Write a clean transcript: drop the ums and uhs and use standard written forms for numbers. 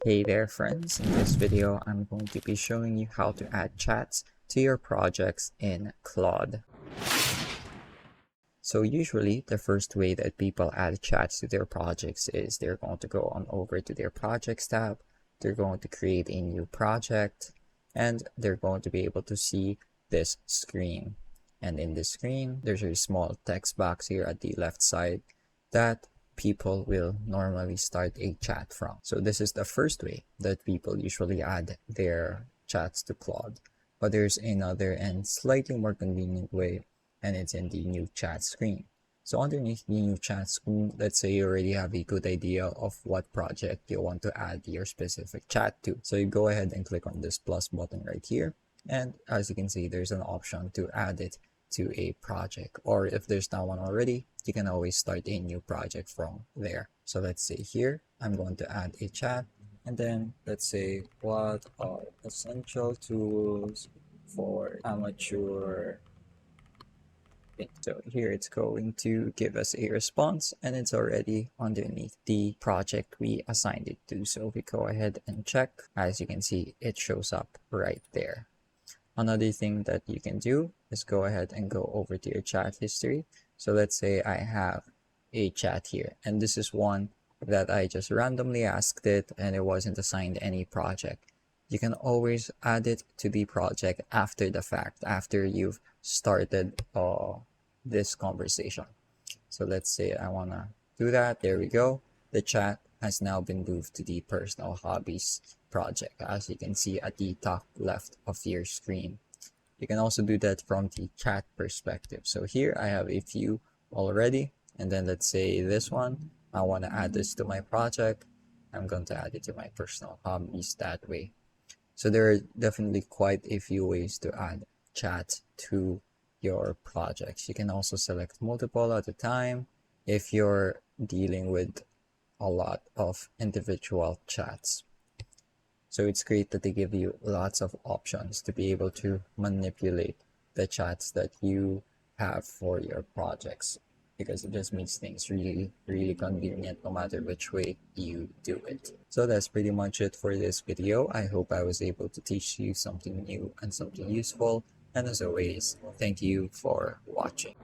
Hey there friends, in this video I'm going to be showing you how to add chats to your projects in Claude. So usually the first way that people add chats to their projects is they're going to go on over to their projects tab, they're going to create a new project, and they're going to be able to see this screen. And in this screen there's a small text box here at the left side that people will normally start a chat from. So this is the first way that people usually add their chats to Claude. But there's another and slightly more convenient way, and it's in the new chat screen. So underneath the new chat screen, let's say you already have a good idea of what project you want to add your specific chat to. So you go ahead and click on this plus button right here. And as you can see, there's an option to add it to a project, or if there's not one already, you can always start a new project from there. So let's say here I'm going to add a chat, and then let's say what are essential tools for amateur. So here it's going to give us a response, and it's already underneath the project we assigned it to. So if we go ahead and check, as you can see, it shows up right there. Another thing that you can do is go ahead and go over to your chat history. So let's say I have a chat here, and this is one that I just randomly asked it and it wasn't assigned any project. You can always add it to the project after the fact, after you've started this conversation. So let's say I want to do that. There we go. The chat has now been moved to the personal hobbies project, as you can see at the top left of your screen. You can also do that from the chat perspective. So here I have a few already, and then let's say this one, I want to add this to my project. I'm going to add it to my personal hobbies that way. So there are definitely quite a few ways to add chat to your projects. You can also select multiple at a time if you're dealing with a lot of individual chats. So it's great that they give you lots of options to be able to manipulate the chats that you have for your projects, because it just makes things really convenient no matter which way you do it. So that's pretty much it for this video. I hope I was able to teach you something new and something useful. And as always, thank you for watching.